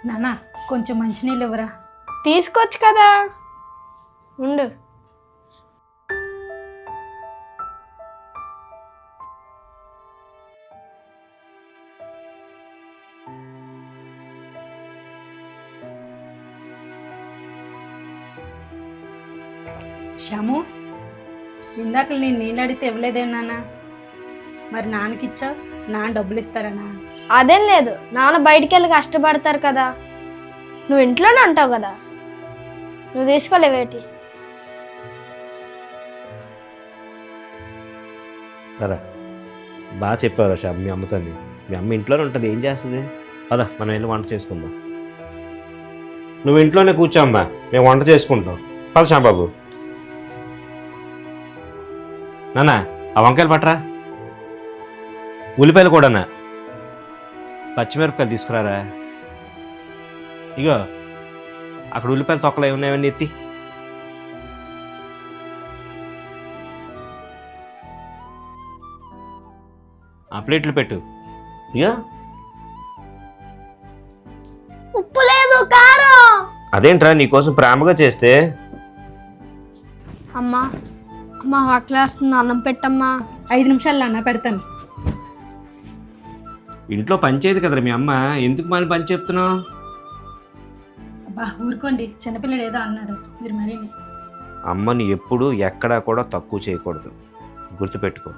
నాన్న కొంచెం మంచినీళ్ళు ఇవ్వరా. తీసుకోవచ్చు కదా, ఉండు. శ్యాము, ఇందాక నేను నీళ్ళు అడిగితే ఇవ్వలేదే నాన్న, మరి నాన్నకిచ్చావు. నాన్న డబ్బులు ఇస్తారనా? అదేం లేదు, నాన్న బయటికి వెళ్ళి కష్టపడతారు కదా, నువ్వు ఇంట్లోనే ఉంటావు కదా, నువ్వు తీసుకోలేవేటి. సరే బాగా చెప్పారు షా మీ అమ్మతోని. మీ అమ్మ ఇంట్లోనే ఉంటుంది, ఏం చేస్తుంది? పద మనం వెళ్ళి వంట చేసుకుందాం. నువ్వు ఇంట్లోనే కూర్చోమ్మా, మేము వంట చేసుకుంటాం. పద శ్యాంబాబు. నాన్న ఆ వంకాయలు పట్టరా, ఉల్లిపాయలు కూడానా, పచ్చిమిరపకాయలు తీసుకురారా. ఇగో అక్కడ ఉల్లిపాయలు తొక్కలు ఉన్నాయని ఎత్తి. ఆ ప్లేట్లు పెట్టు. ఇక ఉప్పు లేదు, కారం. అదేంట్రా నీకోసం ప్రేమగా చేస్తే. అమ్మా అమ్మా ఆకలేస్తుంది, అన్నం పెట్టమ్మా. 5 నిమిషాలు నాన్న పెడతాను. ఇంట్లో పని చేయదు కదరా మీ అమ్మ, ఎందుకు మళ్ళీ పని చెప్తున్నావు? అబ్బా ఊరుకోండి, చిన్నపిల్లడు ఏదో అన్నాడు మీరు. మరి అమ్మని ఎప్పుడూ ఎక్కడా కూడా తక్కువ చేయకూడదు, గుర్తుపెట్టుకో.